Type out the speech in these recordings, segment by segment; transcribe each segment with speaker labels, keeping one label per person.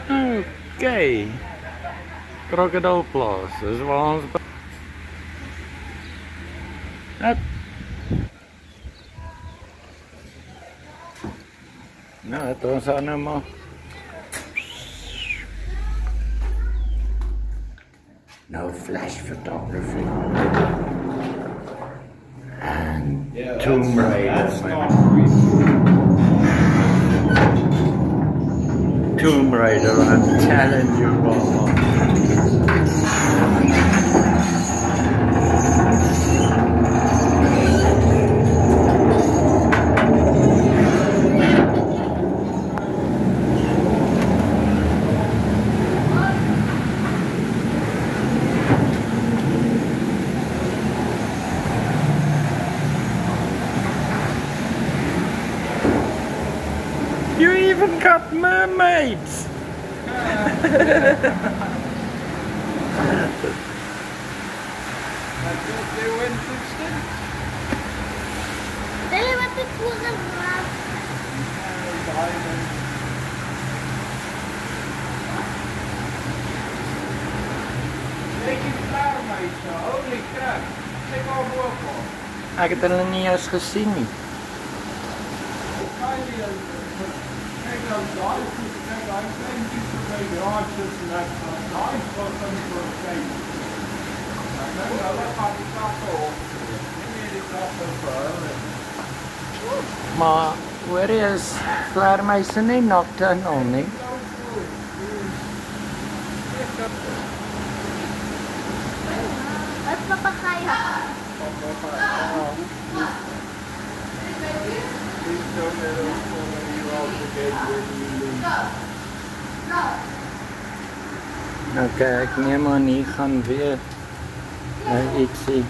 Speaker 1: Okay. Crocodile Plaas, dis waar ons nou, het ons aan nou maar no flash photography and Tomb Raider. Tomb Raider, I'm telling you, Mama. You even got mermaids!
Speaker 2: They went extinct.
Speaker 3: They went to the
Speaker 2: Holy crap. Check our work on.
Speaker 1: Ek het hulle nie eens gesien nie.
Speaker 2: Kijk nou, daar is het. Kijk, daar is een beetje van de raadjes en dat. Daar is wat dan voor een feest. Nou, dat gaat die katten op. Nee, die katten verhuilen.
Speaker 1: Maar hoor jy is vleermuise nie nocturnal nie.
Speaker 3: Wat papagaaien?
Speaker 2: Please don't let us follow you out again when you leave.
Speaker 1: Okay, ek neem aan hier gaan weer ietsie.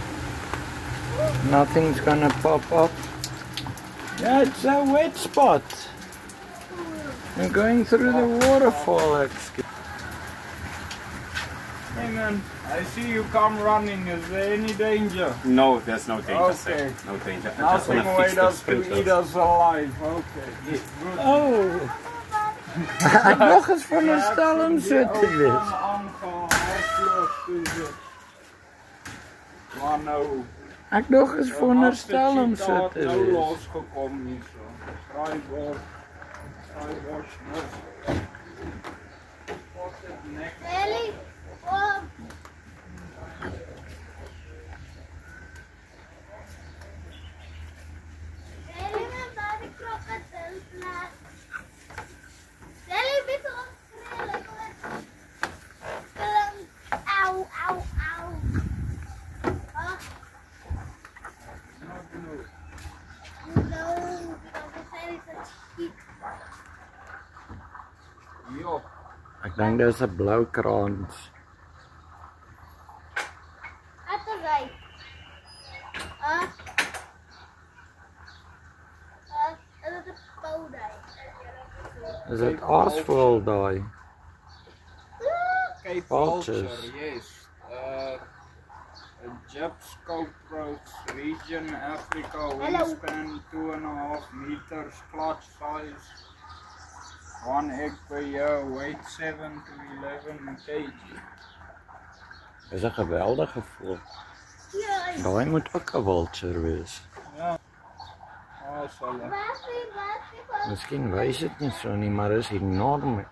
Speaker 1: Nothing's gonna pop up. Yeah, it's a wet spot. I'm going through the waterfall.
Speaker 2: Hey man, I see you come running. Is there any danger?
Speaker 4: No, there's no danger,
Speaker 2: Okay.
Speaker 4: sir. No danger. I just
Speaker 2: Nothing
Speaker 4: wanna fix
Speaker 2: waits
Speaker 4: the
Speaker 2: us to
Speaker 4: sprinklers.
Speaker 2: eat us alive. Okay. Good.
Speaker 1: Oh. Ek nog eens veronderstel om so te wees.
Speaker 2: Maar nou,
Speaker 1: Ek nog eens veronderstel om so
Speaker 2: nou
Speaker 1: te wees.
Speaker 2: losgekomen hier zo. Vrijborg. Wat is het nek?
Speaker 3: Ellie, oh. Ellie, maar bij de krokodilplaats. Ellie, weet je wat schreeuwen? Auw, auw, auw. Oh. No, because Ellie is chic.
Speaker 2: Jo.
Speaker 1: Ek dink dis 'n blou kraans.
Speaker 3: Atterij. Is het een poudij?
Speaker 1: Is dit aasvoël daai?
Speaker 2: Cape
Speaker 1: Vultures.
Speaker 2: Vulture, yes. Japs cockroach region, Africa, wingspan 2.5 meters, clutch size, 1 egg per year, weight 7 to 11 kg.
Speaker 1: Dis 'n geweldige voël.
Speaker 3: Ja,
Speaker 1: Daai moet ook 'n vulture wees.
Speaker 2: Ja. Sal
Speaker 3: wat is
Speaker 1: Miskien wys dit nie so nie, maar is enorm.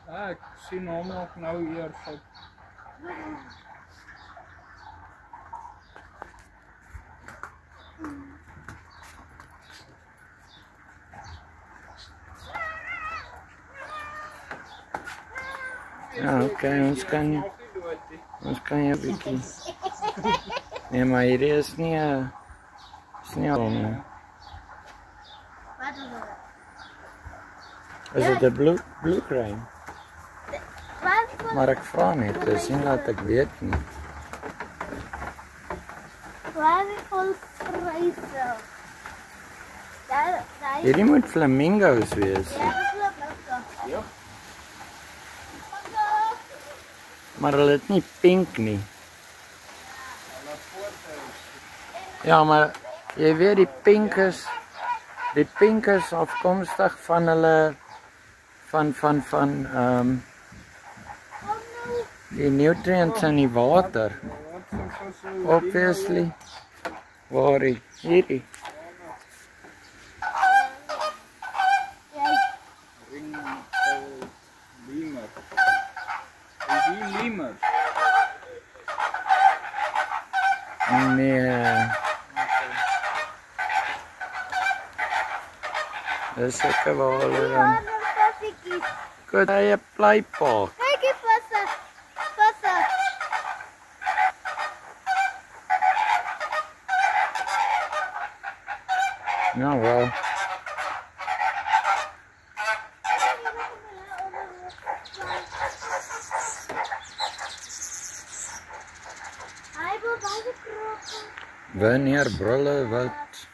Speaker 2: ja, ek sien hom ook nou hier so.
Speaker 1: Ja, okay, ons kan jy 'n bietjie. Nee, maar hier is nie 'n sneeu nie.
Speaker 3: Wat is het?
Speaker 1: Is dit 'n blue crane?
Speaker 3: Wat
Speaker 1: Maar ek vra net, dis nie dat ek weet nie.
Speaker 3: is vol pryse? Daar
Speaker 1: Hierdie moet flamingos wees.
Speaker 3: ja, dis lekker.
Speaker 2: Ja.
Speaker 1: Maar hulle het nie pink nie. Ja, maar jy weet die pink is afkomstig van hulle van Die nutrients in die water.
Speaker 2: Wat se visse?
Speaker 1: Obviously. Waarie? Hierdie.
Speaker 2: Ring lemur. Is die lemur?
Speaker 1: Nee. Dis seker waar hulle dan. Goed, hy 'n blypark.
Speaker 3: Kyk die visse. Visse.
Speaker 1: Nou wel.
Speaker 3: Hy wil baie kroppe.
Speaker 1: Wanneer brulle wat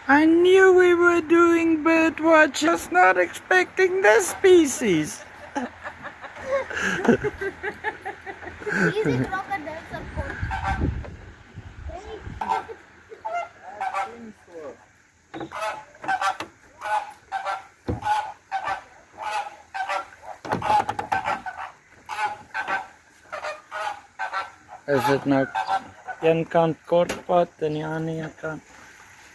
Speaker 1: I knew we were doing bird watch, just not expecting this species.
Speaker 3: Easy crocodiles of course.
Speaker 1: Is dit nou een kant kortpad en die ander kant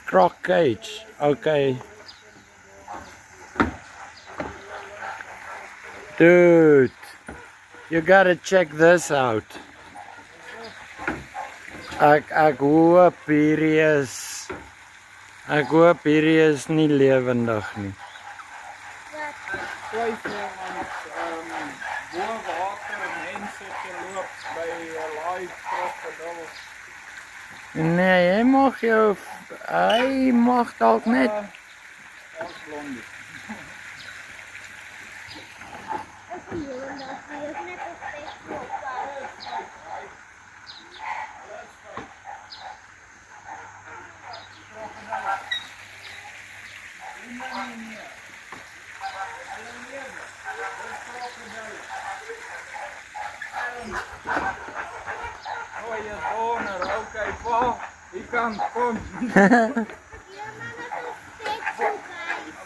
Speaker 1: croc cage? Okay. Dude, you gotta check this out. Ek hoop hierdie is nie lewendig nie.
Speaker 2: Vleis want bo water mense te loop by 'n live krokodil.
Speaker 1: Nee, hy mag dalk net
Speaker 2: Ons blondie.
Speaker 3: Ek wil dat jy net 'n steek op
Speaker 2: Oh, je donor, oké, pa. Die kant, kom.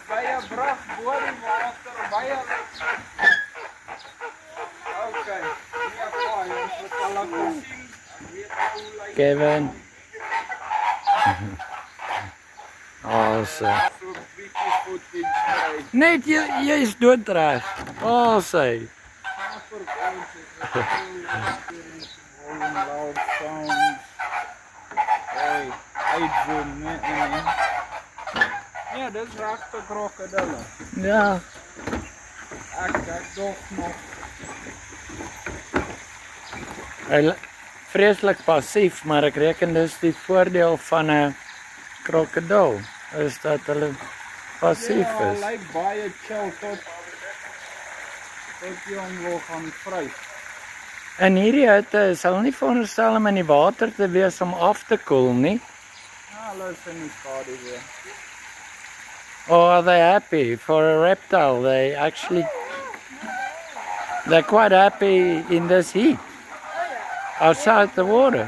Speaker 2: Bij je bracht boor die water, bij je... Oké, ja pa, jongens, we gaan laten zien. Weet hoe lijkt
Speaker 1: Kevin. Oh,
Speaker 2: zo'n beetje footage krijgen.
Speaker 1: net jy is doodreg. Oh, sy.
Speaker 2: Loud sounds. Hey, uitzoom, nee. Ja, dit is regte krokodille.
Speaker 1: Ja.
Speaker 2: Ek dog nog.
Speaker 1: Hy vreeslik passief, maar ek reken dis die voordeel van 'n krokodil is dat hulle passief
Speaker 2: Ja,
Speaker 1: is.
Speaker 2: lyk baie chill tot jy hom wil gaan vryf.
Speaker 1: En hierdie hitte sal nie veronderstel om in die water te wees om af te koel nie.
Speaker 2: Ja, hulle is in die skadu weer.
Speaker 1: Or are they happy for a reptile? They're quite happy in this heat. Outside the water.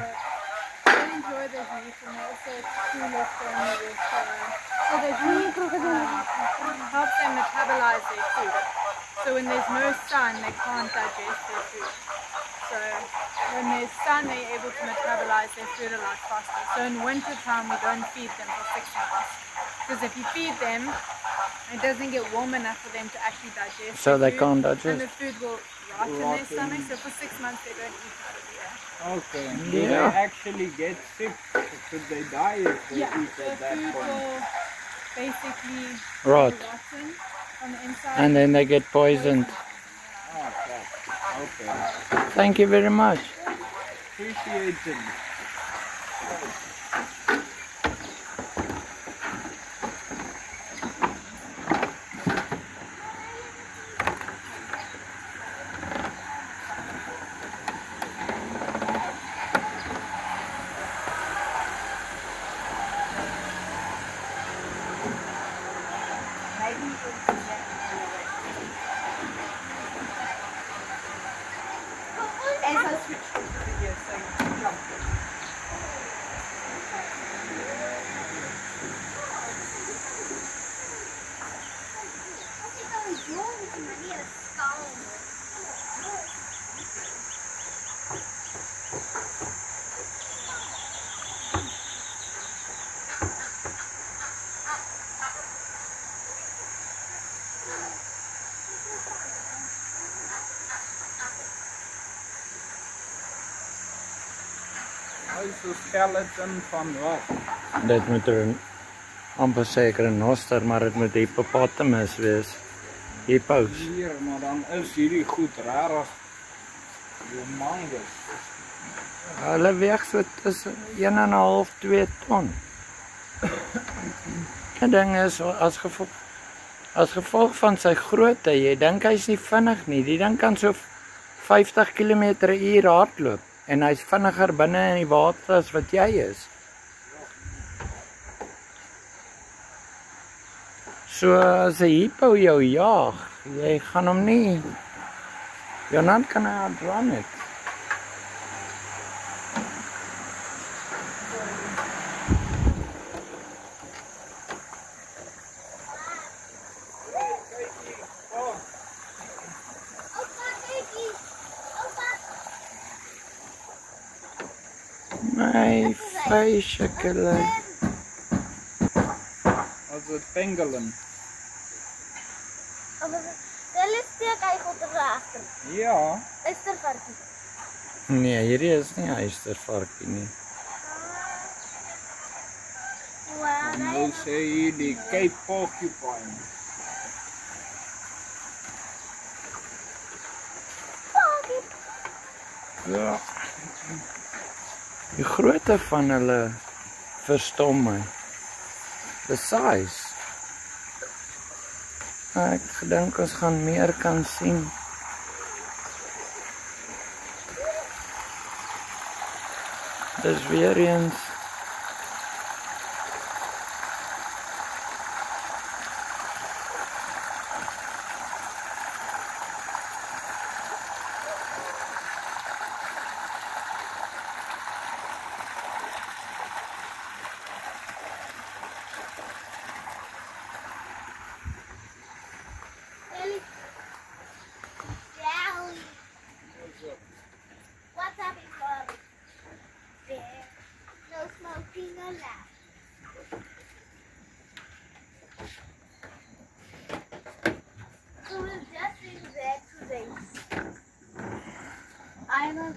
Speaker 5: They enjoy the heat and also it's cooler friendly so the heat helps them metabolize their food. So when there's no sun, they can't digest their food. So when there's sun, they're able to metabolize their food a lot faster. So in winter time, we don't feed them for 6 months. Because if you feed them, it doesn't get warm enough for them to actually digest
Speaker 1: So
Speaker 5: their
Speaker 1: they
Speaker 5: food,
Speaker 1: can't
Speaker 5: and
Speaker 1: digest.
Speaker 5: the food will rot in their stomach. So for 6 months, they don't eat out of the air.
Speaker 2: Okay. Do
Speaker 1: Yeah.
Speaker 2: they actually get sick? Could they die if they
Speaker 5: Yeah,
Speaker 2: eat
Speaker 5: the
Speaker 2: at that
Speaker 5: food
Speaker 2: point?
Speaker 5: will basically
Speaker 1: Rot.
Speaker 5: rotten on the inside.
Speaker 1: And then they get poisoned.
Speaker 2: Oh, crap. Okay.
Speaker 1: Thank you very much.
Speaker 2: Appreciate it.
Speaker 3: Is
Speaker 2: Hy is 'n skeleton van wat?
Speaker 1: Dit moet amper seker 'n noster, maar dit moet hippopotamus wees. Hippos.
Speaker 2: Hier, maar dan is hierdie goed rarig. Humongous.
Speaker 1: Hulle weeg so tussen 1,5 2 ton. Die ding is as gevolg van sy grootte, jy dink hy's nie vinnig nie. Die ding kan so 50 km/h hardloop en hy's vinniger binne in die water as wat jy is. So as 'n hippo jou jaag, jy gaan hom nie. You're not gonna outrun it. My face, killer.
Speaker 2: As 'n pangolin.
Speaker 3: Hulle steek hy goed agter.
Speaker 2: Ja.
Speaker 3: Uistervarkie.
Speaker 1: Nee, hierdie is nie uistervarkie nie.
Speaker 3: Wow,
Speaker 2: Nou sê jy die Cape porcupine.
Speaker 1: Ja. Die grootte van hulle verstom my. The size. Ek gedink ons gaan meer kan sien. Dis weer eens.
Speaker 3: What's happening for there? No smoking allowed. So we'll just in there to race. I know.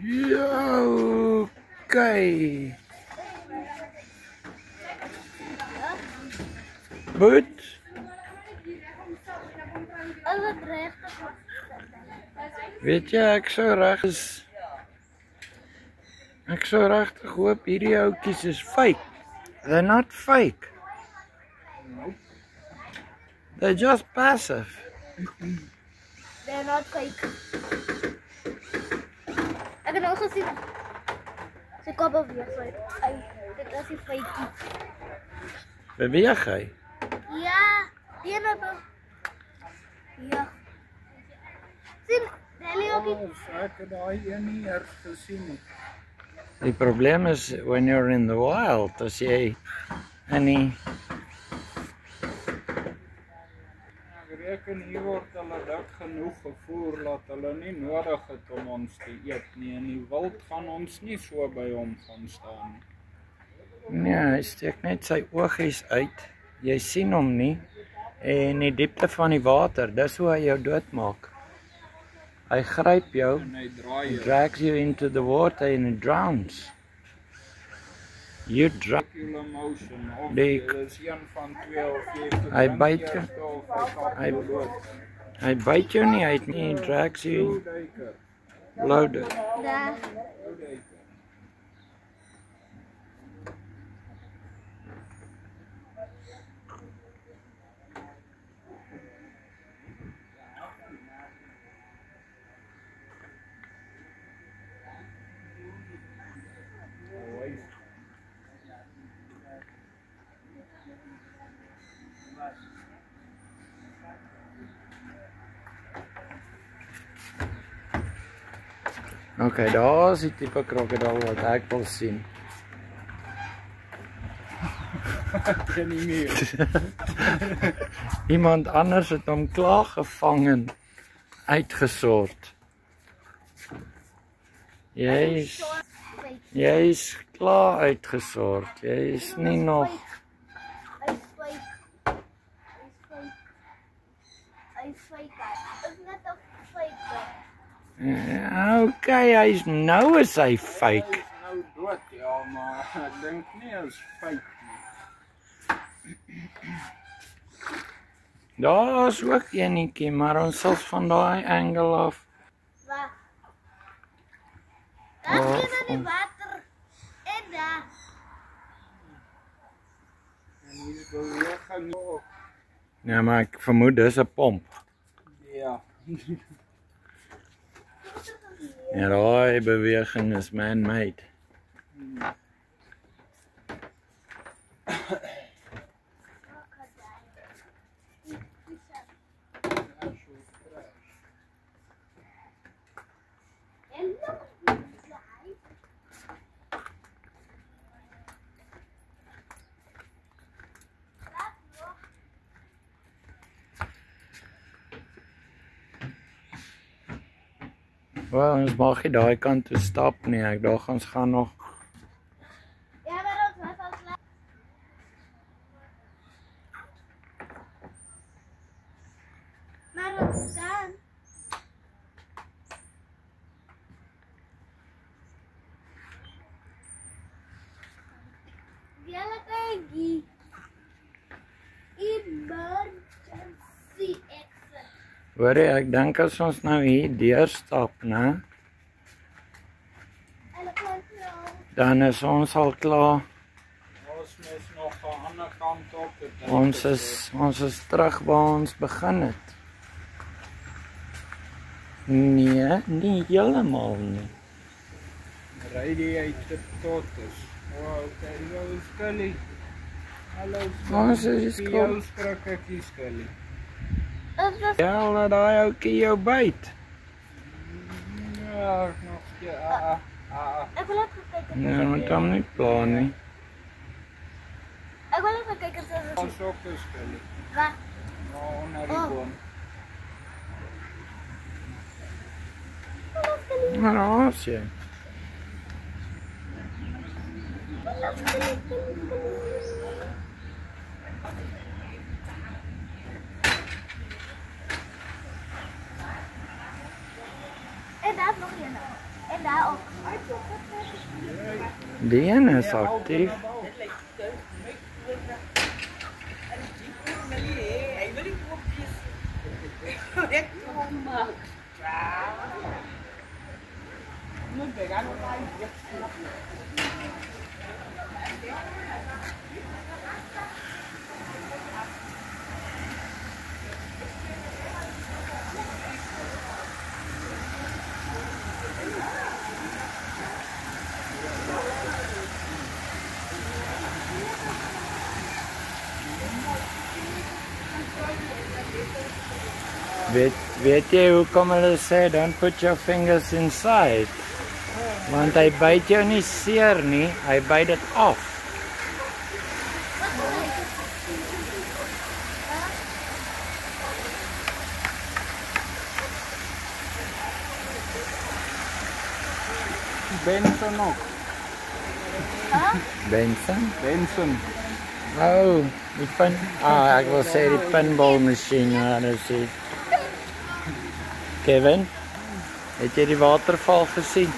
Speaker 1: Yo, okay. Boet.
Speaker 3: Alles recht.
Speaker 1: Weet jy, ek sou regtig hoop hierdie ouetjies is fake. They're not fake. They're just passive.
Speaker 3: They're not fake. Ek het al gesien. Sy kop beweeg so. Dit is nie fake.
Speaker 1: Beweeg hy?
Speaker 3: Ja, bene be. Ja. Sien, Nelly ook nie.
Speaker 2: Ek het daai een nie eers gesien nie.
Speaker 1: Die probleem is when you're in the wild, as jy in die
Speaker 2: Ek reken hier word hulle dik genoeg gevoer dat hulle nie nodig het om ons te eet nie. In die wild gaan ons nie so by hom gaan staan nie.
Speaker 1: nee, hy steek net sy oogies uit. Jy sien hom nie. En die diepte van die water, dis hoe hy jou doodmaak. Hy gryp jou,
Speaker 2: En hy draai jou.
Speaker 1: drags you into the water and it drowns. You drown.
Speaker 2: Circular motion of
Speaker 1: Die-
Speaker 2: is een van twee of jy het
Speaker 1: Hy
Speaker 2: een
Speaker 1: byt
Speaker 2: eerste
Speaker 1: jou.
Speaker 2: of hy kap
Speaker 1: Hy-
Speaker 2: jou dood.
Speaker 1: Hy byt jou nie uit nie, hy drags you
Speaker 2: Blauwduiker.
Speaker 1: loaded.
Speaker 3: Daar.
Speaker 2: Blauwduiker.
Speaker 1: Okay, daar is die tipe krokodil wat ek wil sien.
Speaker 2: Geen nie meer.
Speaker 1: Iemand anders het hom klaar gevang en uitgesort. Jy is klaar uitgesort. Jy is nie nog.
Speaker 3: Hy's fake. Is net 'n fake.
Speaker 1: Okay, nou is hy fake.
Speaker 2: Hy is nou dood, ja, maar ek dink nie is fake nie.
Speaker 1: Daar is ook enetjie, maar ons sal van daai angle af.
Speaker 3: Waar? Daar is in die water. En daar.
Speaker 2: En hier is beweging ook.
Speaker 1: Ja, maar ek vermoed dis 'n pomp.
Speaker 2: Ja.
Speaker 1: Ja, daai beweging is man-made. Wel, ons mag nie daai kant toe stap nie. Ek dink ons gaan nog.
Speaker 3: Ja, maar ons was al klaar. Maar ons staan. Julle kykie. Emergency exit.
Speaker 1: Hoor jy, ek dink as ons nou hier deurstap, né? Dan is ons al klaar.
Speaker 2: Ons mis nog aan die ander kant op.
Speaker 1: Ons is terug waar ons begin het. Nee, nie heeltemal nie.
Speaker 2: Ry die uit tot is. Oh, okay, jou Scully. Hallo Scully.
Speaker 1: Ons is
Speaker 2: jou skrikkie Scully.
Speaker 1: Ja, laat daai ouetjie jou byt.
Speaker 2: Ja, nog steeds.
Speaker 3: Ek wil even kyk.
Speaker 1: Nee, moet hom nie pla nie.
Speaker 3: Ek wil even kyk of dit
Speaker 2: Ons ook is Scully.
Speaker 3: Waar?
Speaker 2: Nou, naar die boom.
Speaker 1: Maar als jy.
Speaker 3: En daar is nog een. En daar ook.
Speaker 1: Die een is actief. Weet jy hoekom hulle sê don't put your fingers inside? Want hy byt jou nie seer nie, hy byt dit af.
Speaker 2: Benson ook.
Speaker 1: Benson?
Speaker 2: Benson.
Speaker 1: Oh, die pin. Ek wil sê die pinball masjien, ja, dis die. Kevin, het jy die waterval gesien?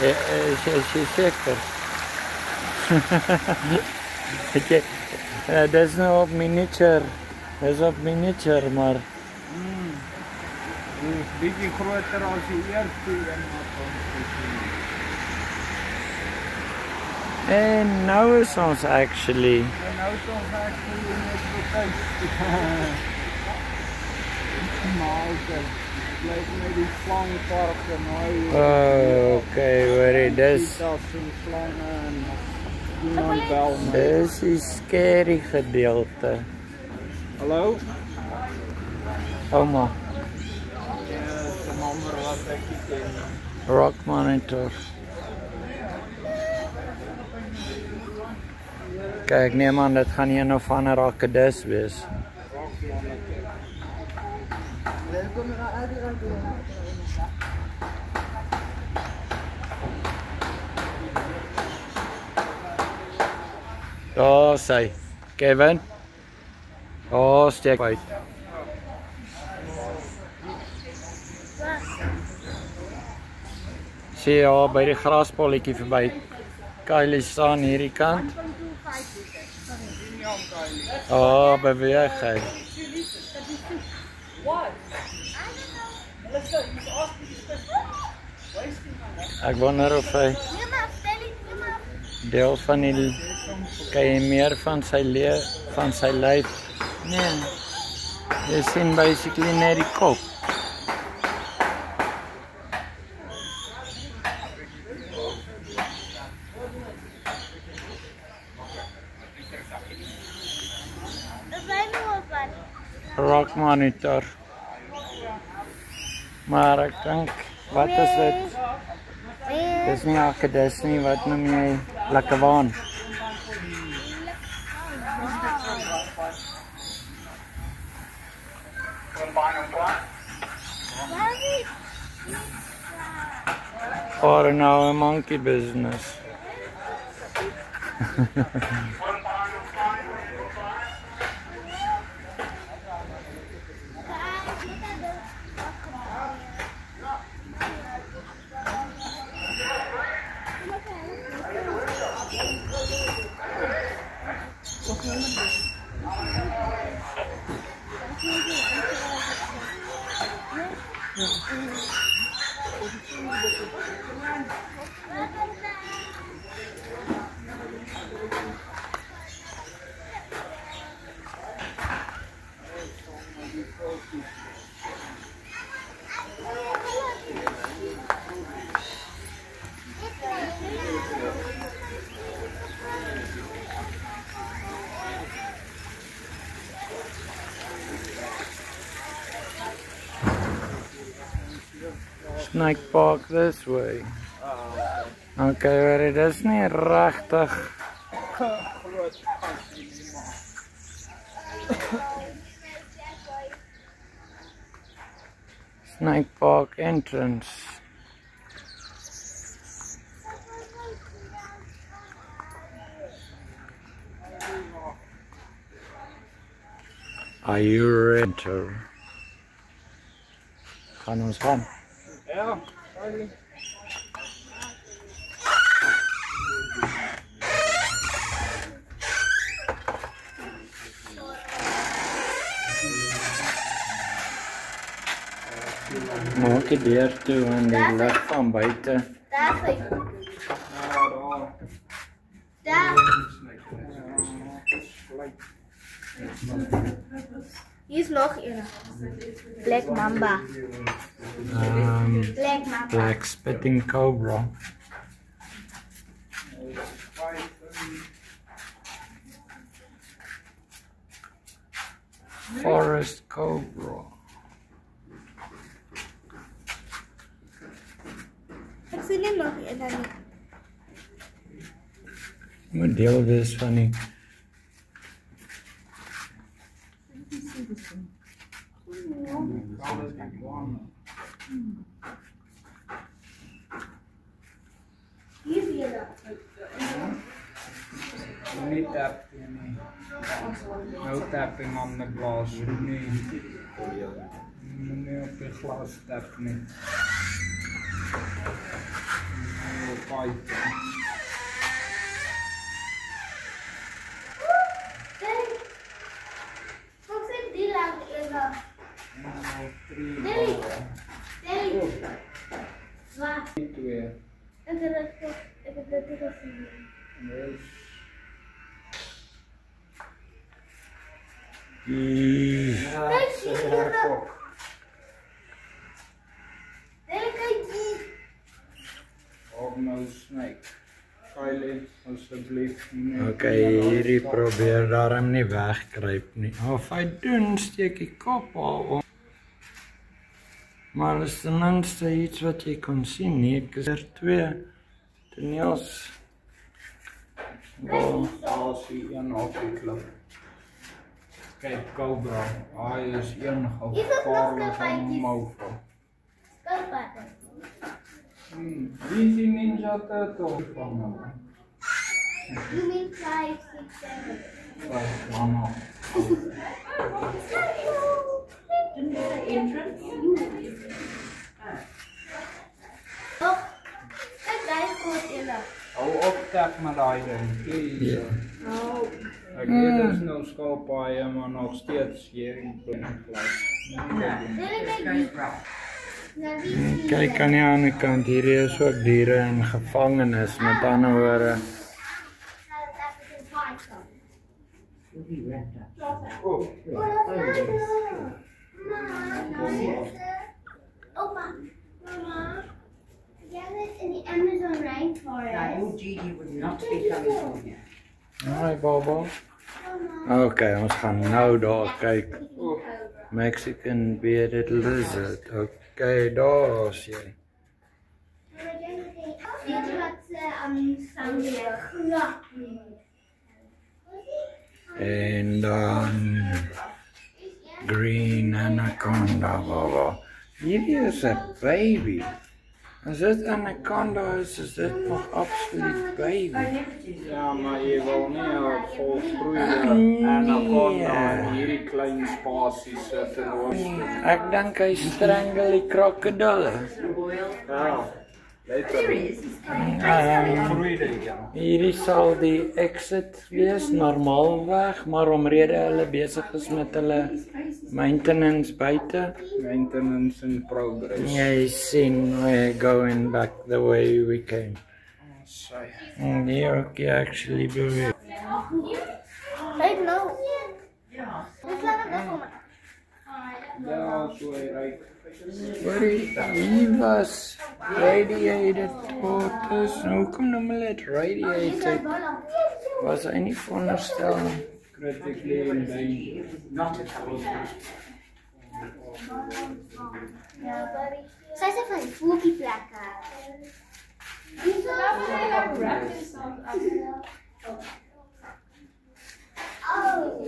Speaker 1: Is jy seker? Het jy, dis nou op miniature, maar...
Speaker 2: Die is bietjie groter as die eerste een wat ons gesien het.
Speaker 1: En nou is ons actually...
Speaker 2: En nou is ons actually net betuig. Maar okay, het lyk my die slangpark en
Speaker 1: Okay, hoorie, dis...
Speaker 2: slange en iemand bel my.
Speaker 1: Dis die scary gedeelte.
Speaker 2: Hallo?
Speaker 1: Ouma,
Speaker 2: Ja, dis 'n nommer wat ek nie ken.
Speaker 1: rock monitor. Kyk, ek neem aan dit gaan een of ander akedus wees. Daar is hy. Kevin. Daar steek uit. Sien ja, by die graspolletjie verby. Kylie staan hierdie kant. Beweeg hy. Ek wonder of hy deel van die kan jy meer van sy lyf. Nee. Jy sien basically net die kop. Rock monitor. Maar ek dink, wat is dit? Dis nie akedus nie, wat noem jy? Lekkewaan. Or now a monkey business. Snake Park this way. Okay, maar dit is nie regtig. Snake Park entrance. Are you ready? Gaan ons gaan.
Speaker 2: Ja, sorry.
Speaker 1: Maak die deur toe en die lig van buite.
Speaker 3: Daar is hy. Daar. Hier is nog een. Black Mamba. Black Mamba.
Speaker 1: Black spitting cobra. Forest cobra.
Speaker 3: Ek sien nie nog een dan nie.
Speaker 1: Moet deel wees van die
Speaker 3: Hier is hier.
Speaker 2: Niet tapping. No tapping on the glass. Nee. Nee, op de glas tap niet. No pipe.
Speaker 3: Ik heb dat niet gezien.
Speaker 2: No snake. Kylie, alsjeblieft.
Speaker 1: Okay, hierdie probeer daarom nie wegkruip nie. Of hy doen, steek die kop al om. Maar is ten minste iets wat jy kon sien nie. Ek is er 2 toneels Waar?
Speaker 2: Daar is die een op die klip. Kijk, Cobra. Hij is een gevaarlijke mofo.
Speaker 3: Skilpadde.
Speaker 2: Wie is die Ninja Turtle van hem?
Speaker 3: You mean 5, 6, 7?
Speaker 2: Vijf mannen.
Speaker 3: Oh, kijk, daar is goed in.
Speaker 2: Hou op, tap met die ding, please.
Speaker 1: Ja.
Speaker 2: Ik weet het is nou skalpaaien, maar nog steeds hier in Blinkglas.
Speaker 1: Kyk aan die ander kant, hier is ook diere in gevangenis, met ander woorde.
Speaker 2: Oh,
Speaker 3: Opa, Mama, jij bent in die Amazon rainforest.
Speaker 6: Gigi would not be coming from here.
Speaker 1: Hi Baba. Oké, ons gaan nou daar kyk. Mexican bearded lizard. Oké, daar is jy.
Speaker 3: Weet je wat ze Zambia
Speaker 1: En dan green anaconda, Baba. Hierdie is 'n baby. As dit anaconda is dit nog absoluut baby.
Speaker 2: ja, maar je wil niet een volgroeide anaconda in hierdie klein spaties zitten.
Speaker 1: Ek dink hy strangle die krokodille.
Speaker 2: Ja, letterlijk. Volgroeide, ja.
Speaker 1: Hierdie sal die exit wees, normaalweg, maar omrede hulle besig is met hulle maintenance buite.
Speaker 2: Maintenance in progress.
Speaker 1: Jy sien, we're going back the way we came. En die ook actually beweeg.
Speaker 3: Kijk nou. Dit laat hem wegkomen.
Speaker 2: Ja, zo rijk.
Speaker 1: He was radiated tortoise. Hoekom noem hulle dit radiated? Was hy nie veronderstel?
Speaker 2: Critically endangered.
Speaker 6: Not at all.
Speaker 3: Ja, buddy. Zij zijn van die voelkieplekken. Oh,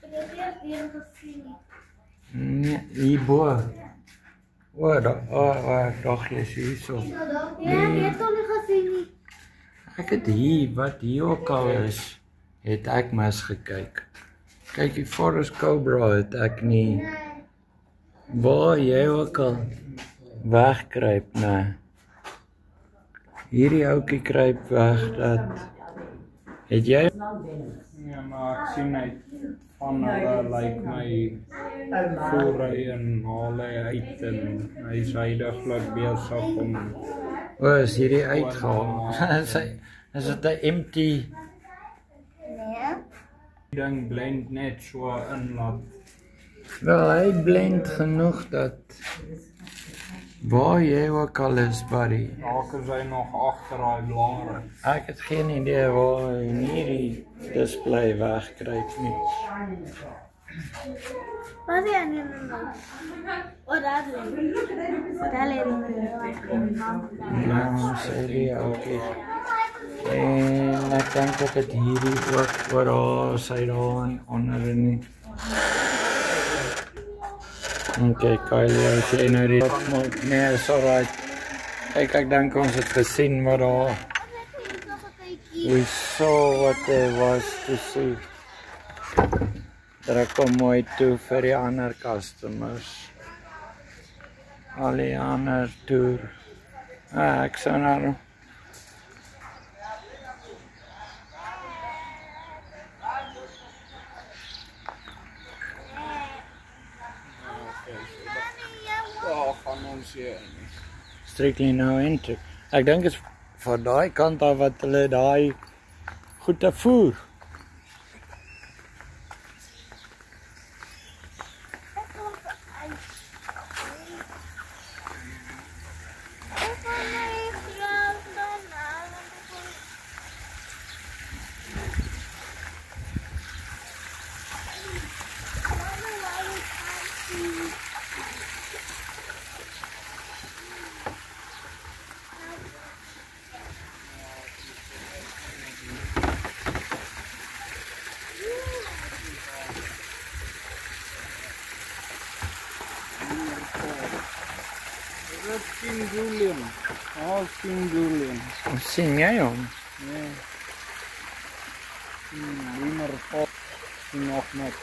Speaker 3: ik heb eerst weer gezien.
Speaker 1: Nee, hierbo. O, dag jy is hierso.
Speaker 3: Ja, ik heb toch niet gezien.
Speaker 1: Ek het hier, wat hier ook al is, het ek mis gekyk. Kyk, die forest cobra het ek nie, waar jy ook al wegkruip, nee. Hierdie oukie kruip weg, dat, het jy?
Speaker 2: Ja, maar ik zie net van hulle lyk my voer hy en haal hy uit en hy is huidiglik besig om
Speaker 1: O, is hierdie uitgehaal? Is dit 'n empty?
Speaker 3: Nee.
Speaker 2: die ding blend net so in laat.
Speaker 1: Wel, hy blend genoeg dat, waar jy ook al is, buddy.
Speaker 2: Dalk is hy nog agter daai blare.
Speaker 1: Ek het geen idee waar hy in hierdie display wegkruip nie.
Speaker 3: Wat is hij nu nog? Oh, dat is het. Dat is
Speaker 1: Ja, ons hierdie oukie. En ek dink ek het hierdie ook oor daar, sy daar en onder in die. Oké, Kylie, as jy nou die opmaak, nee, is alright. Kyk, ek dink ons het gesien wat daar, we saw what there was to see. Druk hom mooi toe vir die ander customers. Al die ander toer. Ek sou nou
Speaker 2: Daar gaan ons hier in.
Speaker 1: strictly nou enter. Ek dink is van daai kant af wat hulle daai goede voer.
Speaker 2: Dis King Julian. King Julian.
Speaker 1: Sien jy hom?
Speaker 2: Nee. Lemur pop sien nog net.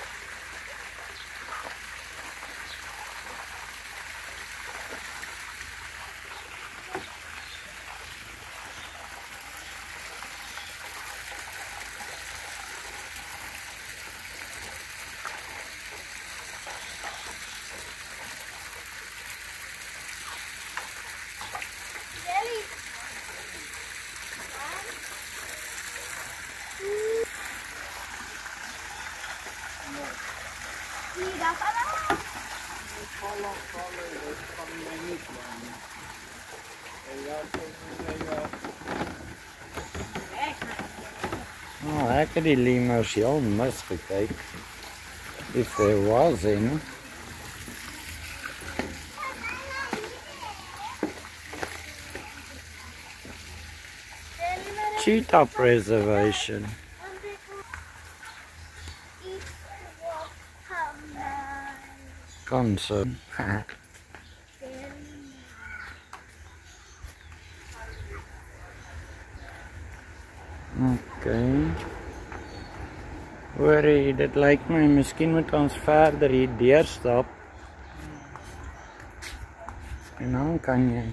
Speaker 1: Oh, ek het die lemurs heel mis gekyk. If there was any. Cheetah Preservation. Concern. Okay. Hoorie, dit lyk my, miskien moet ons verder hier deurstap. En dan kan jy.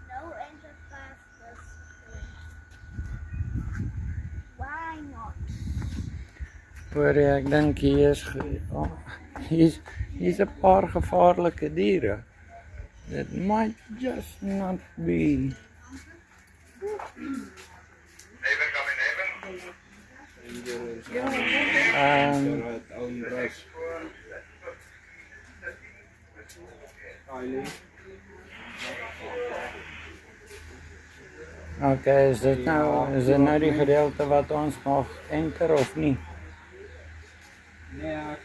Speaker 3: No enter past this way. Why not?
Speaker 1: Hoorie, ek dink hier is hier's 'n paar gevaarlike diere. It might just not be. Okay, is dit nou die gedeelte wat ons mag enter of nie?
Speaker 2: Nee, ek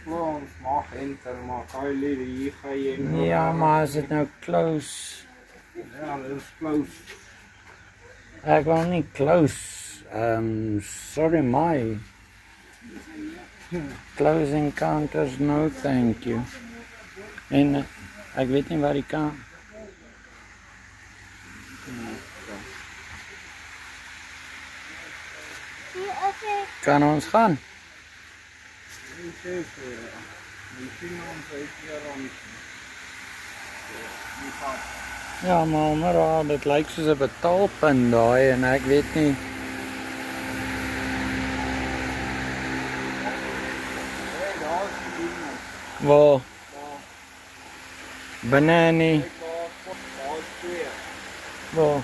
Speaker 2: glo ons mag enter, maar Kylie, hier gaan jy nie.
Speaker 1: Ja, maar is dit nou close?
Speaker 2: Ja, dit is close.
Speaker 1: Ek wil nie close. Sorry, my. Close encounters, no thank you. En ek weet nie waar die kan. Kan ons gaan? Ja, maar dit lyk soos 'n betaalpunt daai en ek weet nie. Waar? Binne nie. Waar?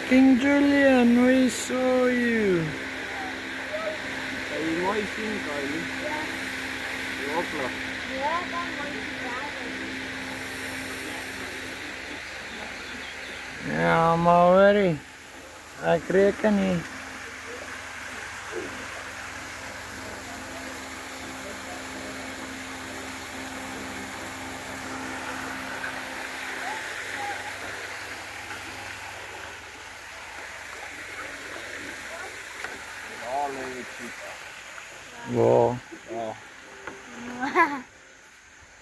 Speaker 1: King Julian, we saw you.
Speaker 2: Jy mooi sien, Kylie. Hopla.
Speaker 3: Ja, dan moet je daar.
Speaker 1: Ja, maar hoorie. Ek reken nie. Waar?
Speaker 2: Ja.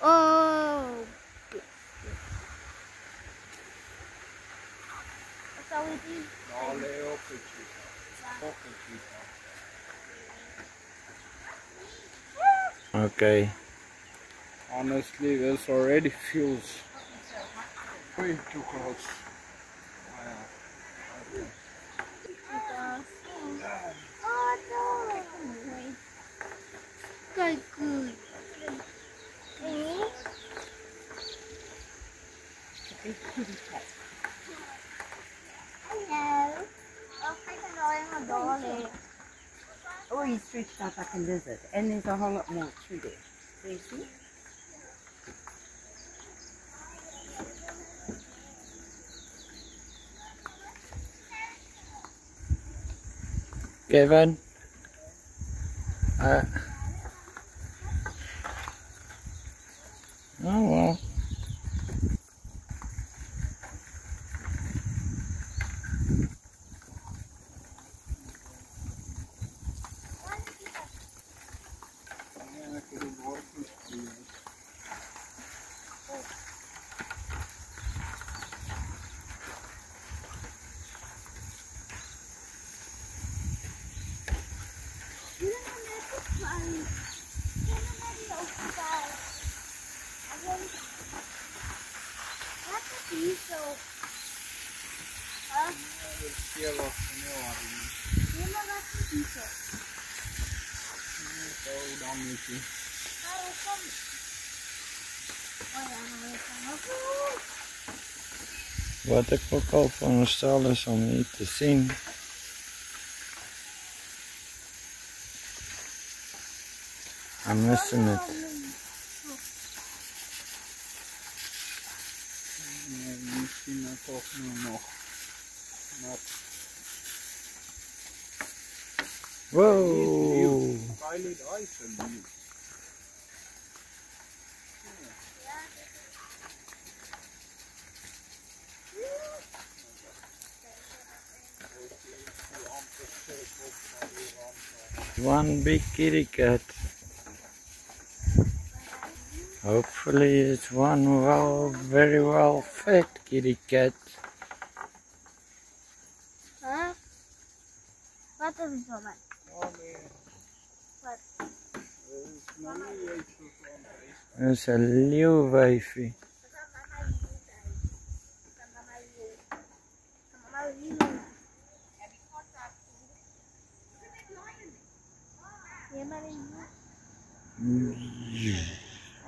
Speaker 3: Oh. Wat zou je doen?
Speaker 2: Daar lê op het
Speaker 1: Okay.
Speaker 2: Honestly, this already feels way too close.
Speaker 3: Oh no. Kijk goed. Hello. Oh, kijk er nou helemaal door.
Speaker 6: Oh, he stretched out like a lizard. And there's a whole lot more through there. Do you see?
Speaker 1: Kevin? Oh well.
Speaker 2: ewig van jaar.
Speaker 3: Nee, maar wat is die zo?
Speaker 2: Zo dammetje.
Speaker 3: Waar kom je? Oh ja, maar we gaan ook.
Speaker 1: Wat ek ook al veronderstel is om hier te sien. I'm missing it.
Speaker 2: Nee, misschien dan toch nu nog. Maar
Speaker 1: Whoa!
Speaker 2: pilot ice alsjeblieft.
Speaker 1: One big kitty cat. Hopefully it's one very well fed kitty cat.
Speaker 3: Huh? Wat is het zo, man?
Speaker 2: Ja, nee.
Speaker 3: Wat?
Speaker 2: is nog niet eens zo van deze.
Speaker 1: Dat is een leeuwwijfie.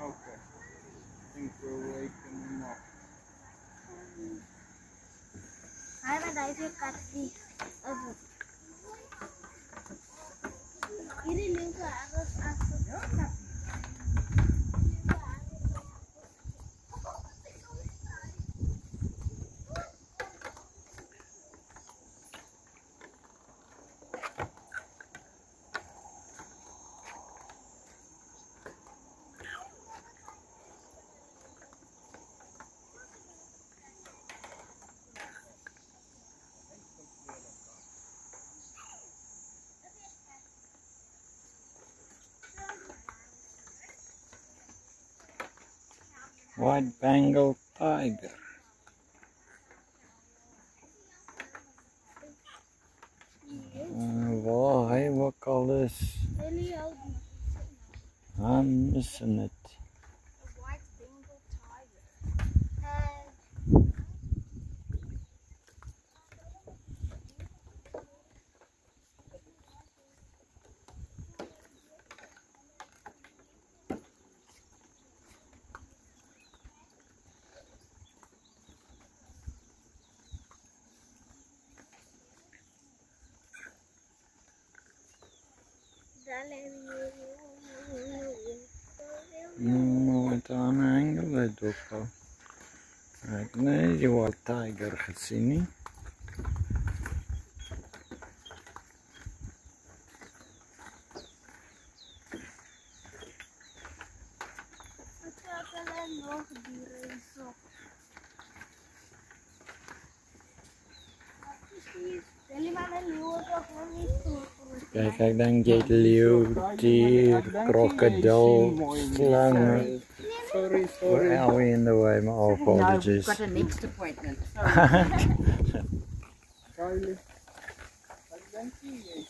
Speaker 2: Oké. Ik denk we weken nog.
Speaker 3: Hai, maar daar is je kat die. Ini linker harus aku.
Speaker 1: White Bengal tiger. Waar hy ook al is. I'm missing it.
Speaker 3: White Bengal tiger.
Speaker 1: Wat aan engel het ook al. Ek het nie die white tiger gesien nie.
Speaker 3: Nog dieren zo.
Speaker 1: Kijk, ek dink jy het leeu, dier, krokodil, slange.
Speaker 2: Sorry.
Speaker 1: Are we in the way? My apologies.
Speaker 6: No, we've got a next appointment.
Speaker 2: Kylie. Wat denk jy sien?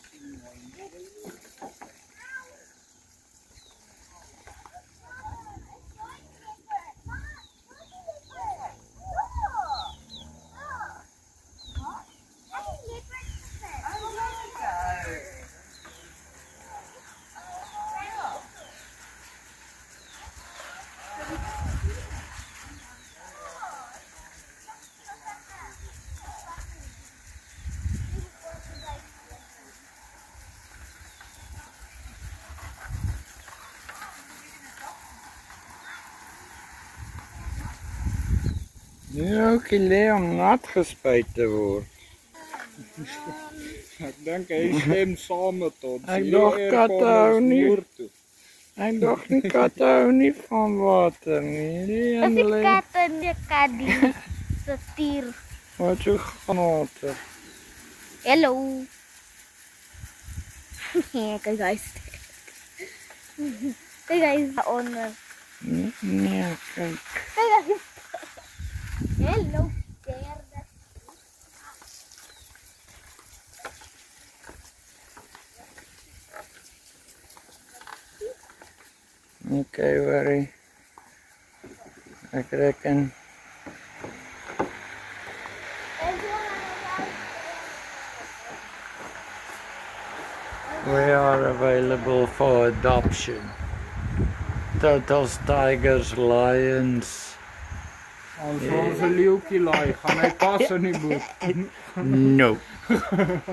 Speaker 1: Nu ook die leeuw om nat gespuit te word.
Speaker 2: Ek dink hy swem saam met ons.
Speaker 1: Ek dog katte hou nie. Ek dog nie katte hou nie van water nie. Die
Speaker 3: Dat
Speaker 1: een
Speaker 3: is
Speaker 1: leeuw.
Speaker 3: kat en die kat die stier.
Speaker 1: Wat so granaten.
Speaker 3: Hello. Kijk guys. Kijk guys daaronder.
Speaker 1: Nee, kijk.
Speaker 3: Kijk guys. Hello. Derde.
Speaker 1: Okay, worry. Ek reken. We are available for adoption. Turtles, tigers, lions.
Speaker 2: Als onze leeuwtjie laai, gaan hy pas in die boek.
Speaker 1: No.